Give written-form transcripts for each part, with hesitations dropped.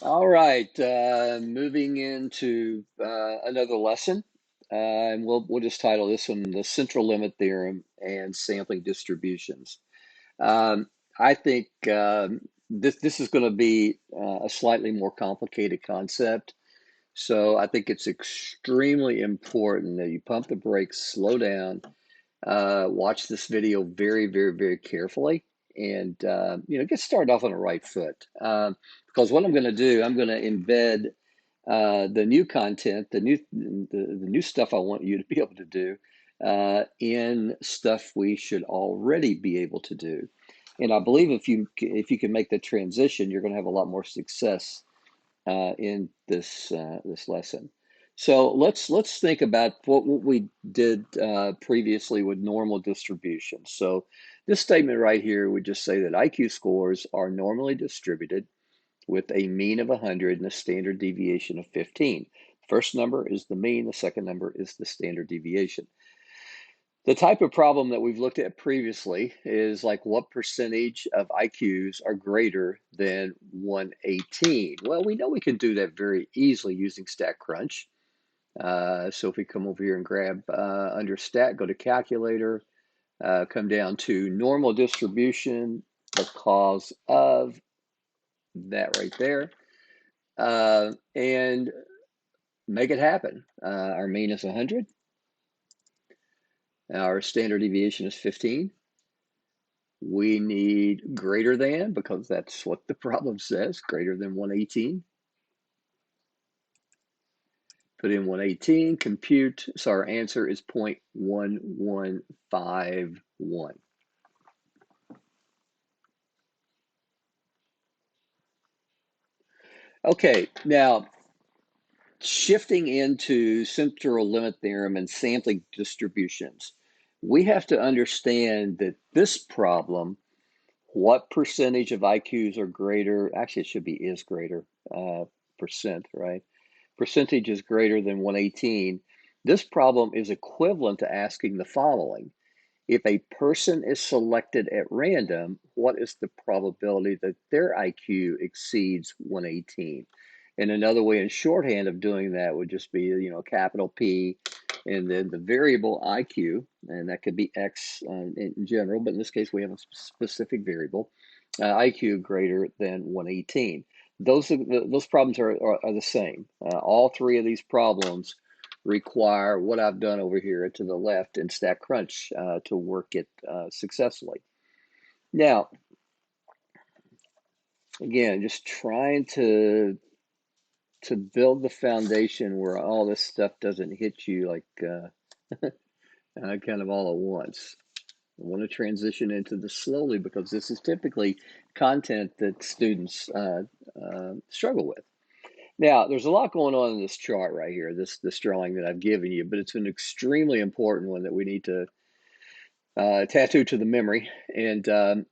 All right, moving into another lesson, and we'll just title this one "The Central Limit Theorem and Sampling Distributions." Um, I think this is going to be a slightly more complicated concept, so I think it's extremely important that you pump the brakes, slow down, watch this video very, very, very carefully, and get started off on the right foot. Because what I'm going to do, I'm going to embed the new content, the new stuff I want you to be able to do in stuff we should already be able to do. And I believe if you can make the transition, you're going to have a lot more success in this lesson. So let's think about what we did previously with normal distributions. So this statement right here would just say that IQ scores are normally distributed with a mean of 100 and a standard deviation of 15. First number is the mean, the second number is the standard deviation. The type of problem that we've looked at previously is like what percentage of IQs are greater than 118? Well, we know we can do that very easily using StatCrunch. So if we come over here and grab under Stat, go to Calculator, come down to Normal Distribution because of that right there, and make it happen. Our mean is 100. Our standard deviation is 15. We need greater than, because that's what the problem says, greater than 118. Put in 118, compute, so our answer is 0.1151. Okay, now shifting into central limit theorem and sampling distributions, we have to understand that this problem, what percentage of IQs are greater, actually it should be is greater, percent, right? Percentage is greater than 118. This problem is equivalent to asking the following. If a person is selected at random, what is the probability that their IQ exceeds 118? And another way in shorthand of doing that would just be, capital P and then the variable IQ, and that could be X in general, but in this case we have a specific variable, IQ greater than 118. Those problems are the same. All three of these problems require what I've done over here to the left in StatCrunch to work it successfully. Now, again, just trying to build the foundation where all this stuff doesn't hit you like kind of all at once. I want to transition into this slowly because this is typically content that students struggle with. Now, there's a lot going on in this chart right here, this drawing that I've given you, but it's an extremely important one that we need to tattoo to the memory and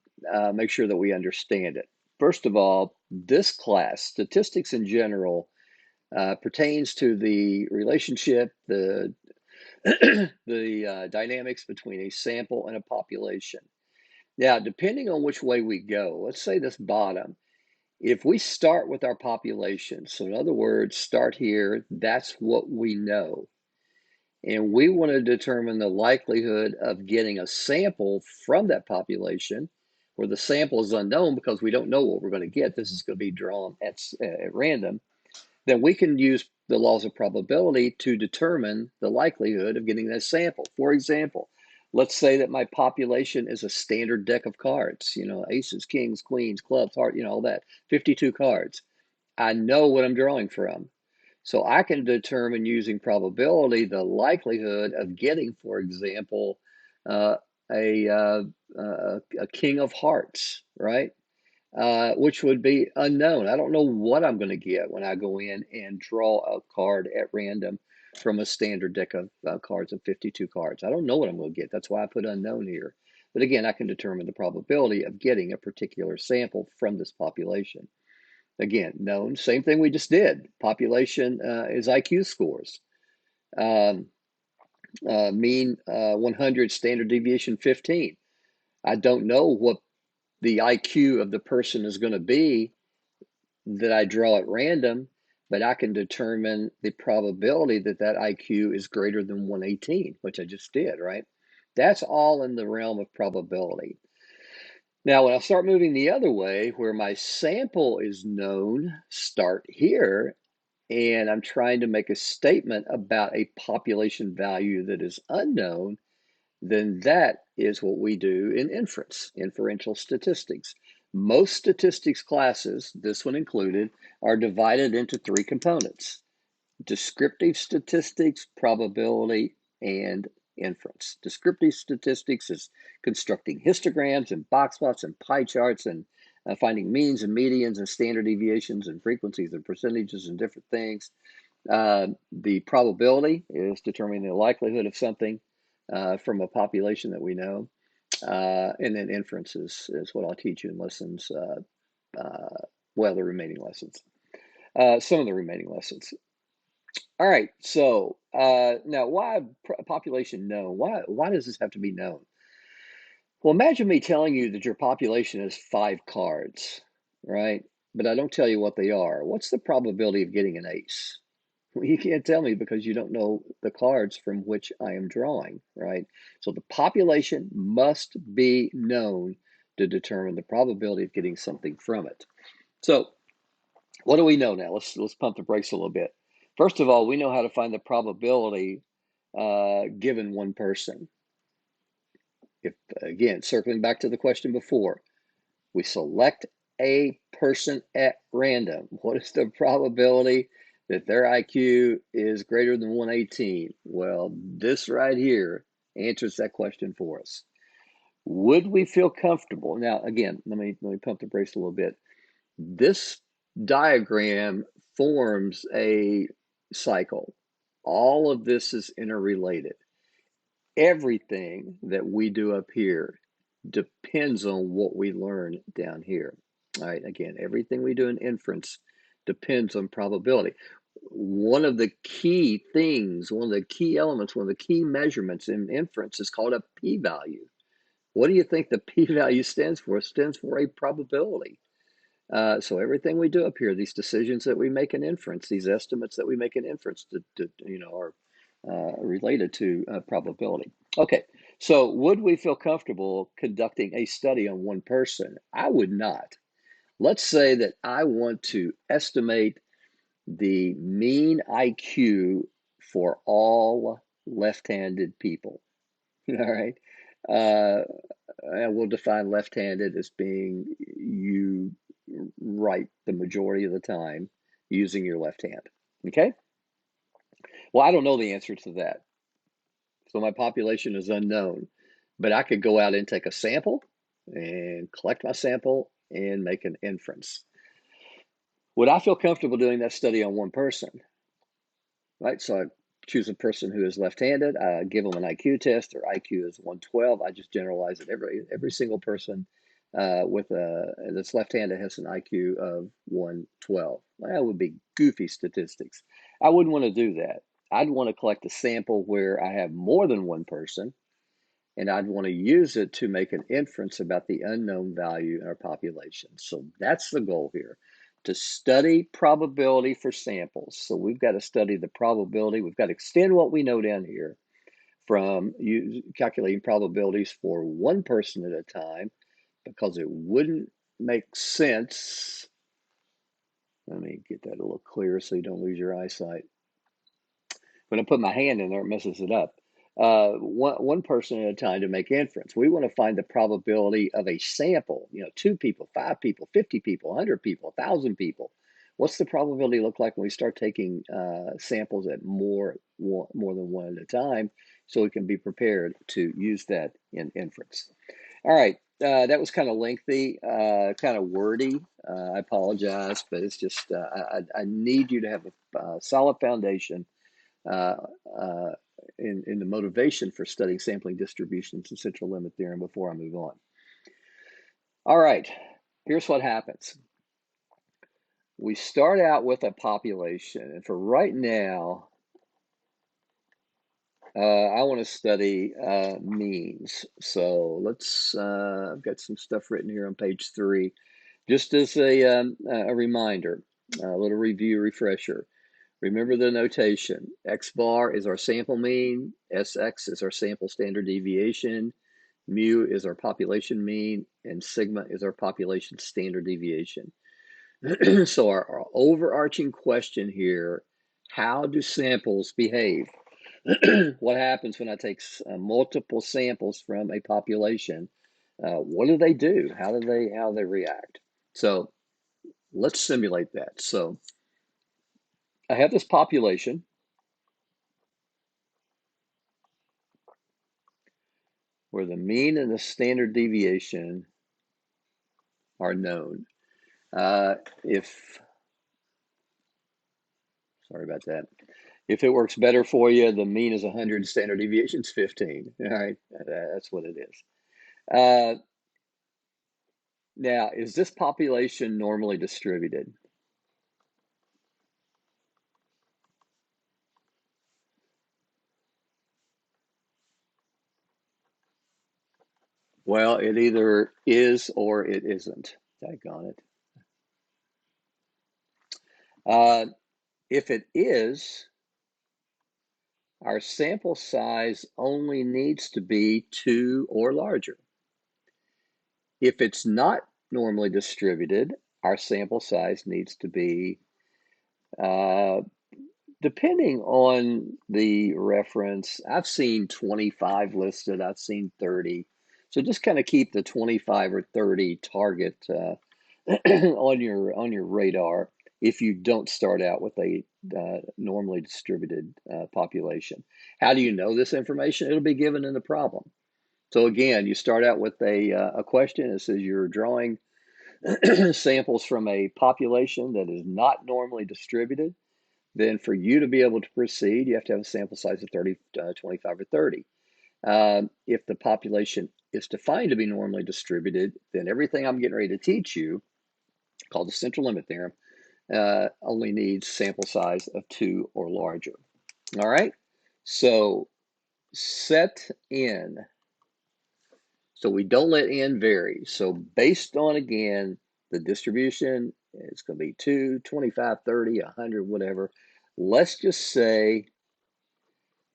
make sure that we understand it. First of all, this class, statistics in general, pertains to the relationship, the the dynamics between a sample and a population. Now, depending on which way we go, let's say this bottom, if we start with our population, so in other words, start here, that's what we know. And we want to determine the likelihood of getting a sample from that population where the sample is unknown because we don't know what we're going to get. This is going to be drawn at random. Then we can use the laws of probability to determine the likelihood of getting that sample. For example, let's say that my population is a standard deck of cards, aces, kings, queens, clubs, heart, all that, 52 cards. I know what I'm drawing from. So I can determine using probability the likelihood of getting, for example, uh, a king of hearts, right? Which would be unknown. I don't know what I'm going to get when I go in and draw a card at random from a standard deck of cards of 52 cards. I don't know what I'm going to get. That's why I put unknown here. But again, I can determine the probability of getting a particular sample from this population. Again, known, same thing we just did. Population is IQ scores. Um, mean 100, standard deviation 15. I don't know what the IQ of the person is going to be that I draw at random, but I can determine the probability that that IQ is greater than 118, which I just did, right? That's all in the realm of probability. Now, when I start moving the other way, where my sample is known, start here, and I'm trying to make a statement about a population value that is unknown, then that is what we do in inference, inferential statistics. Most statistics classes, this one included, are divided into three components: descriptive statistics, probability, and inference. Descriptive statistics is constructing histograms and box plots and pie charts and finding means and medians and standard deviations and frequencies and percentages and different things. The probability is determining the likelihood of something from a population that we know. And then inference is what I'll teach you in lessons, well, the remaining lessons, some of the remaining lessons. All right, so now why population known? Why does this have to be known? Well, imagine me telling you that your population is 5 cards, right? But I don't tell you what they are. What's the probability of getting an ace? Well, you can't tell me because you don't know the cards from which I am drawing, right? So the population must be known to determine the probability of getting something from it. So what do we know now? Let's pump the brakes a little bit. First of all, we know how to find the probability given one person. If, again, circling back to the question before, we select a person at random. What is the probability that their IQ is greater than 118? Well, this right here answers that question for us. Would we feel comfortable? Now, again, let me pump the brakes a little bit. This diagram forms a cycle. All of this is interrelated. Everything that we do up here depends on what we learn down here. All right, again, everything we do in inference depends on probability. One of the key things, one of the key elements, one of the key measurements in inference is called a p-value. What do you think the p-value stands for? It stands for a probability. So everything we do up here, these decisions that we make in inference, these estimates that we make in inference, are related to probability. Okay, so would we feel comfortable conducting a study on one person? I would not. Let's say that I want to estimate the mean IQ for all left-handed people. All right. And we'll define left-handed as being you write the majority of the time using your left hand. Okay? Well, I don't know the answer to that. So my population is unknown, but I could go out and take a sample and collect my sample and make an inference. Would I feel comfortable doing that study on one person? Right? So I choose a person who is left-handed, I give them an IQ test. Their IQ is 112. I just generalize it. Every single person that's left-handed has an IQ of 112. That would be goofy statistics. I wouldn't want to do that. I'd want to collect a sample where I have more than one person, and I'd want to use it to make an inference about the unknown value in our population. So that's the goal here, to study probability for samples. So we've got to study the probability. We've got to extend what we know down here from calculating probabilities for one person at a time, because it wouldn't make sense. Let me get that a little clearer so you don't lose your eyesight. When I put my hand in there, it messes it up. One person at a time to make inference. We want to find the probability of a sample, 2 people, 5 people, 50 people, 100 people, 1,000 people. What's the probability look like when we start taking samples at more than one at a time, so we can be prepared to use that in inference? All right, that was kind of lengthy, kind of wordy. I apologize, but it's just I need you to have a solid foundation in the motivation for studying sampling distributions and central limit theorem before I move on. All right, here's what happens. We start out with a population, and for right now, I want to study means. So let's, I've got some stuff written here on page 3. Just as a reminder, a little review refresher. Remember the notation. X bar is our sample mean, SX is our sample standard deviation, mu is our population mean, and sigma is our population standard deviation. So our overarching question here, how do samples behave? What happens when I take multiple samples from a population? What do they do? How do they react? So let's simulate that. So I have this population where the mean and the standard deviation are known. Sorry about that. If it works better for you, the mean is 100, standard deviation is 15. All right, that's what it is. Now, is this population normally distributed? Well, it either is or it isn't. Daggone it. If it is, our sample size only needs to be 2 or larger. If it's not normally distributed, our sample size needs to be, depending on the reference, I've seen 25 listed, I've seen 30. So just kind of keep the 25 or 30 target on your radar if you don't start out with a normally distributed population. How do you know this information? It'll be given in the problem. So again, you start out with a question. It says you're drawing samples from a population that is not normally distributed. Then for you to be able to proceed, you have to have a sample size of 30, 25, or 30. If the population is defined to be normally distributed, then everything I'm getting ready to teach you, called the central limit theorem, only needs sample size of 2 or larger. All right, so set n. So we don't let n vary. So based on, again, the distribution, it's going to be 2, 25, 30, 100, whatever. Let's just say,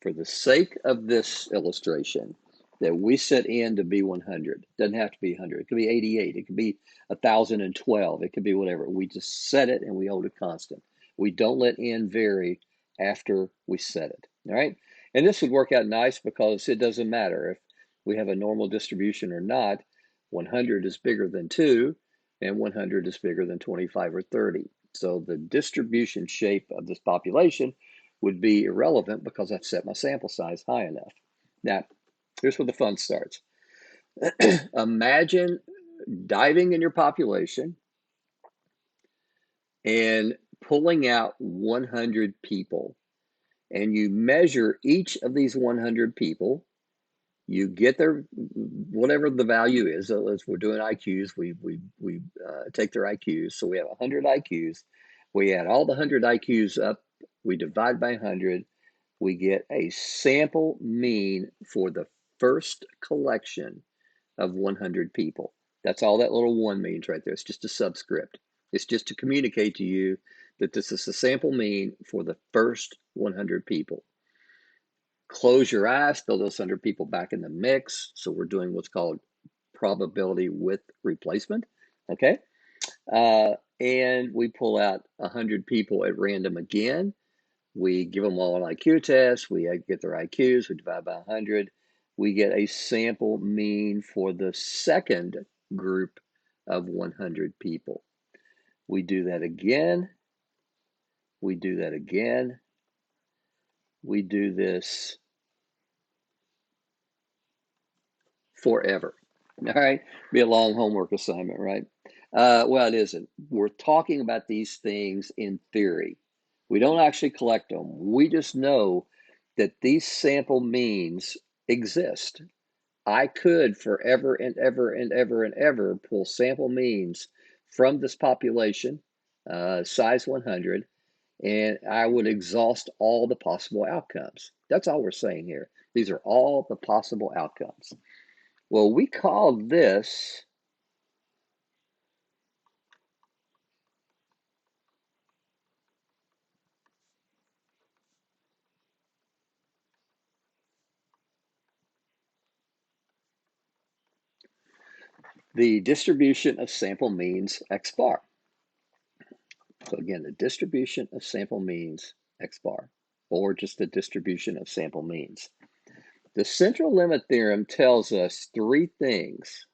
for the sake of this illustration, that we set n to be 100. It doesn't have to be 100. It could be 88. It could be 1,012. It could be whatever. We just set it and we hold it constant. We don't let n vary after we set it. All right? And this would work out nice because it doesn't matter if we have a normal distribution or not. 100 is bigger than 2, and 100 is bigger than 25 or 30. So the distribution shape of this population would be irrelevant because I've set my sample size high enough. Now, here's where the fun starts. Imagine diving in your population and pulling out 100 people, and you measure each of these 100 people. You get their, whatever the value is. So as we're doing IQs, we take their IQs. So we have 100 IQs. We add all the 100 IQs up. We divide by 100. We get a sample mean for the first collection of 100 people. That's all that little 1 means right there. It's just a subscript. It's just to communicate to you that this is the sample mean for the first 100 people. Close your eyes, throw those 100 people back in the mix. So we're doing what's called probability with replacement. Okay. And we pull out 100 people at random again. We give them all an IQ test. We get their IQs. We divide by 100. We get a sample mean for the second group of 100 people. We do that again. We do that again. We do this forever. All right. Be a long homework assignment, right? Well, it isn't. We're talking about these things in theory. We don't actually collect them. We just know that these sample means exist. I could forever and ever and ever and ever pull sample means from this population, size 100, and I would exhaust all the possible outcomes. That's all we're saying here. These are all the possible outcomes. Well, we call this the distribution of sample means x bar. So again, the distribution of sample means x bar, or just the distribution of sample means. The central limit theorem tells us three things.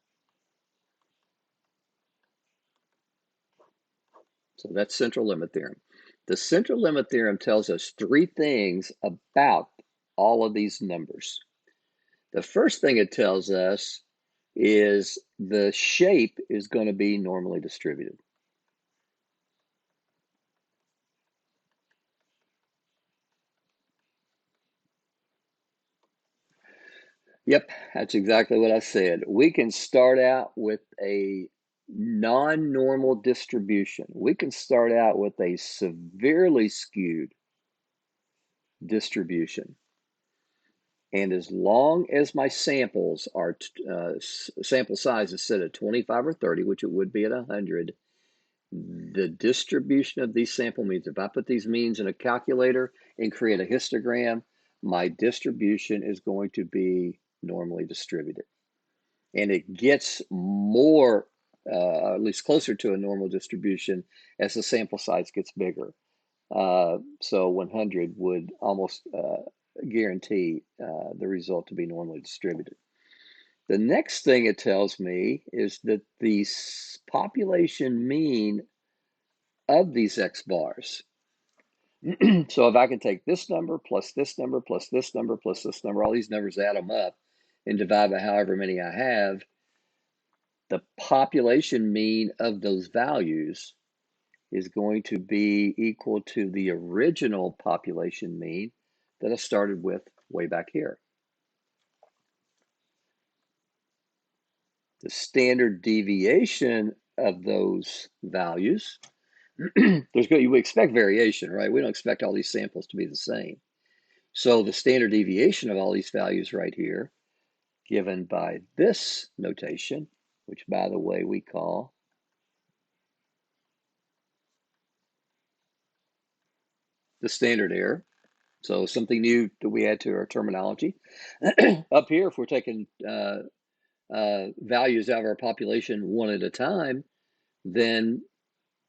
So that's central limit theorem. The central limit theorem tells us three things about all of these numbers. The first thing it tells us is the shape is going to be normally distributed. Yep, that's exactly what I said. We can start out with a non-normal distribution. We can start out with a severely skewed distribution. And as long as my samples are, sample size is set at 25 or 30, which it would be at 100, the distribution of these sample means, if I put these means in a calculator and create a histogram, my distribution is going to be normally distributed. And it gets more, at least closer to a normal distribution as the sample size gets bigger. So 100 would almost guarantee the result to be normally distributed. The next thing it tells me is that the population mean of these x bars. So if I can take this number plus this number plus this number plus this number, all these numbers, add them up and divide by however many I have, the population mean of those values is going to be equal to the original population mean that I started with way back here. The standard deviation of those values, we expect variation, right? We don't expect all these samples to be the same. So the standard deviation of all these values right here, given by this notation, which by the way we call the standard error. So something new that we add to our terminology. Up here, if we're taking values out of our population one at a time, then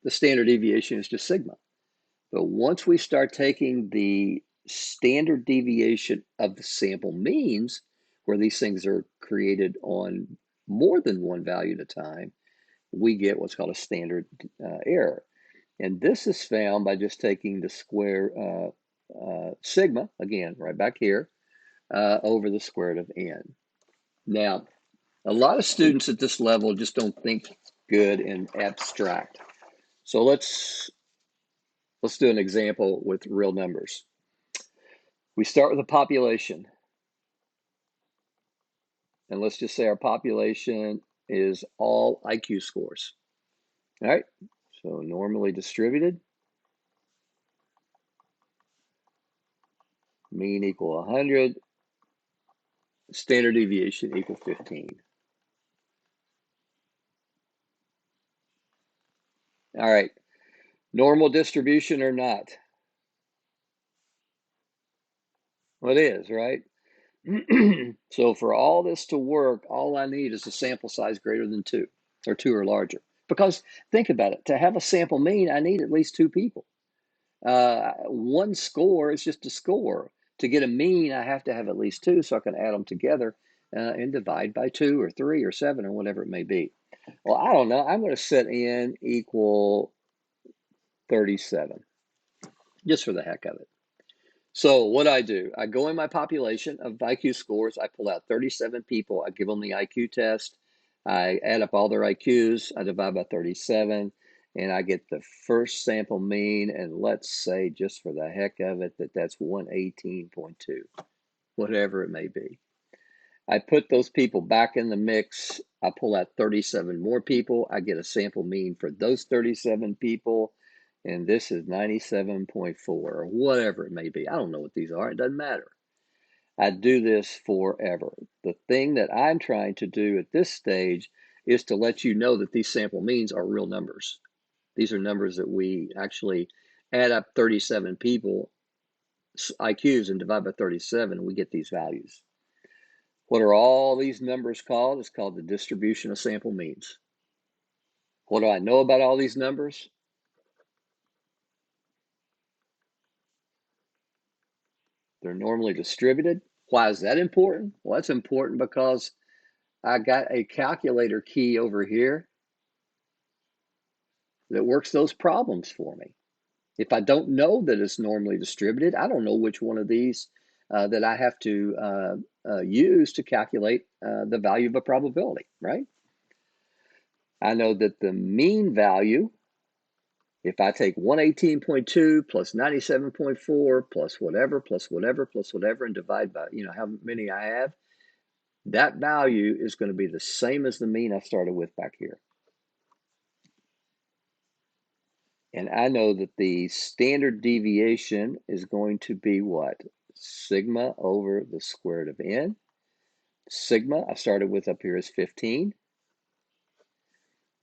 the standard deviation is just sigma. But once we start taking the standard deviation of the sample means, where these things are created on more than one value at a time, we get what's called a standard error. And this is found by just taking the square sigma, again, right back here, over the square root of n. Now, a lot of students at this level just don't think good in abstract. So let's do an example with real numbers. We start with a population. And let's just say our population is all IQ scores. All right, so normally distributed. Mean equal 100. Standard deviation equal 15. All right, normal distribution or not? Well, it is, right? So for all this to work, all I need is a sample size greater than 2, or 2 or larger. Because think about it, to have a sample mean, I need at least 2 people. One score is just a score. To get a mean, I have to have at least 2, so I can add them together and divide by 2 or 3 or 7 or whatever it may be. Well, I don't know. I'm going to set n equal 37, just for the heck of it. So what I do, I go in my population of IQ scores, I pull out 37 people, I give them the IQ test, I add up all their IQs, I divide by 37, and I get the first sample mean, and let's say, just for the heck of it, that that's 118.2, whatever it may be. I put those people back in the mix, I pull out 37 more people, I get a sample mean for those 37 people, and this is 97.4 or whatever it may be. I don't know what these are. It doesn't matter. I do this forever. The thing that I'm trying to do at this stage is to let you know that these sample means are real numbers. These are numbers that we actually add up 37 people IQs and divide by 37, and we get these values. What are all these numbers called? It's called the distribution of sample means. What do I know about all these numbers? They're normally distributed. Why is that important? Well, that's important because I got a calculator key over here that works those problems for me. If I don't know that it's normally distributed, I don't know which one of these that I have to use to calculate the value of a probability, right? I know that the mean value, if I take 118.2 plus 97.4 plus whatever, plus whatever, plus whatever, and divide by, how many I have, that value is going to be the same as the mean I started with back here. And I know that the standard deviation is going to be what? Sigma over the square root of n. Sigma, I started with up here is 15.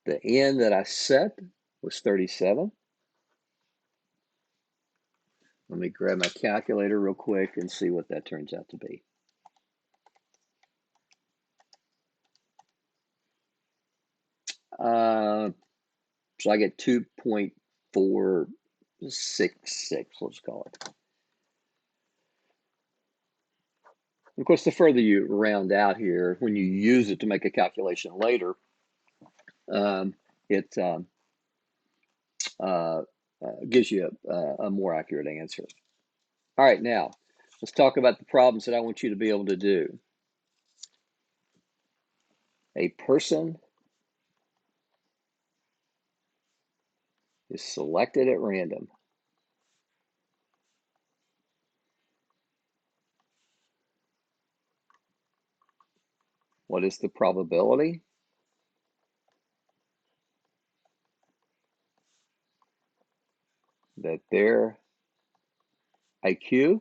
The n that I set was 37. Let me grab my calculator real quick and see what that turns out to be. So I get 2.466, let's call it. Of course, the further you round out here, when you use it to make a calculation later, it gives you a more accurate answer. All right, now let's talk about the problems that I want you to be able to do. A person is selected at random. What is the probability that their IQ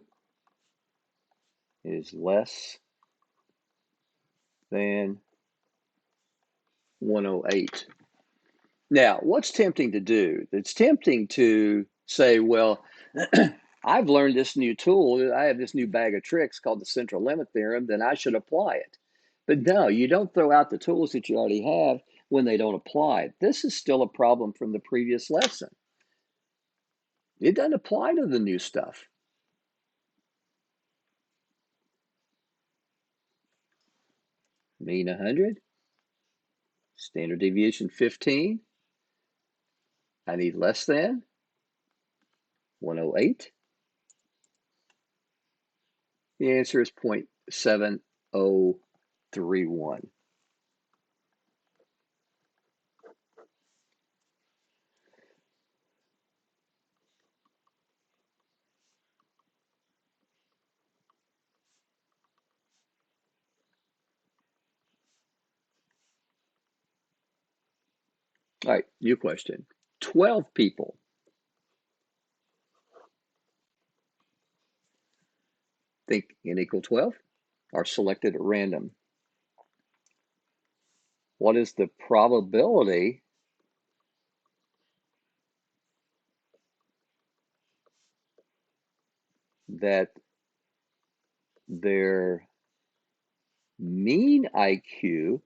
is less than 108? Now, what's tempting to do? It's tempting to say, well, I've learned this new tool. I have this new bag of tricks called the central limit theorem, then I should apply it. But no, you don't throw out the tools that you already have when they don't apply. This is still a problem from the previous lesson. It doesn't apply to the new stuff. Mean 100, standard deviation 15. I need less than 108. The answer is 0.7031. All right, new question. 12 people think n equal 12 are selected at random. What is the probability that their mean IQ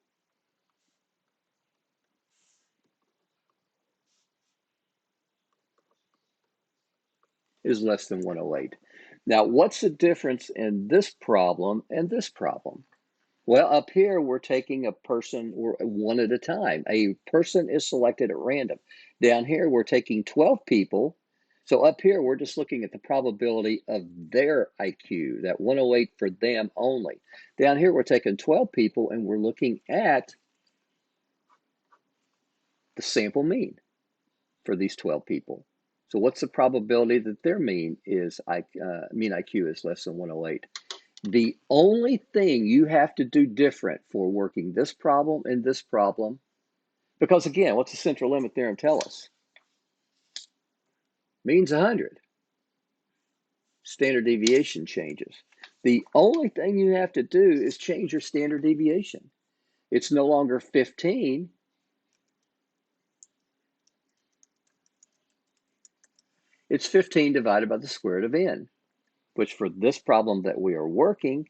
is less than 108? Now, what's the difference in this problem and this problem? Well, up here, we're taking a person one at a time. A person is selected at random. Down here, we're taking 12 people. So up here, we're just looking at the probability of their IQ, that 108 for them only. Down here, we're taking 12 people, and we're looking at the sample mean for these 12 people. So what's the probability that their mean IQ is less than 108? The only thing you have to do different for working this problem and this problem, because again, what's the central limit theorem tell us? Means 100. Standard deviation changes. The only thing you have to do is change your standard deviation. It's no longer 15. It's 15 divided by the square root of n, which for this problem that we are working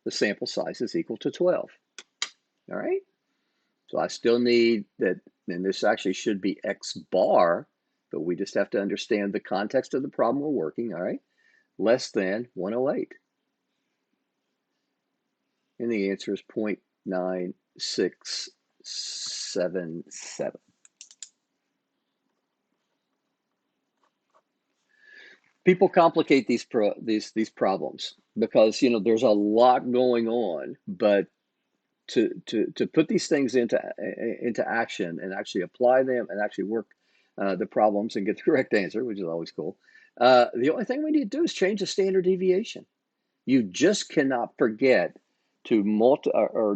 the sample size is equal to 12. All right, so I still need that, and this actually should be X bar, but we just have to understand the context of the problem we're working, all right? Less than 108. And the answer is 0.9677. People complicate these problems because there's a lot going on, but to put these things into action and actually apply them and actually work the problems and get the correct answer, which is always cool. The only thing we need to do is change the standard deviation. You just cannot forget to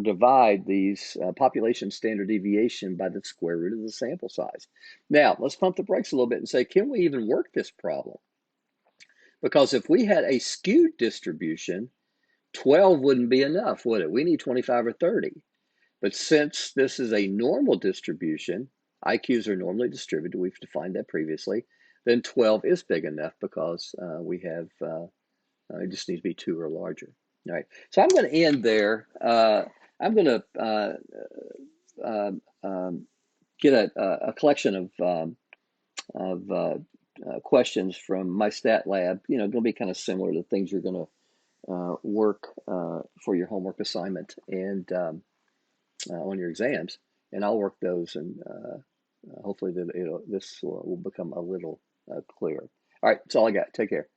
divide these population standard deviation by the square root of the sample size. Now, let's pump the brakes a little bit and say, can we even work this problem? Because if we had a skewed distribution, 12 wouldn't be enough, would it? We need 25 or 30. But since this is a normal distribution, IQs are normally distributed, we've defined that previously, then 12 is big enough because we have, it just needs to be 2 or larger. All right, so I'm going to end there. I'm going to get a collection of questions from my stat lab, going to be kind of similar to things you're going to work for your homework assignment and on your exams, and I'll work those, and hopefully this will become a little clearer. All right, that's all I got. Take care.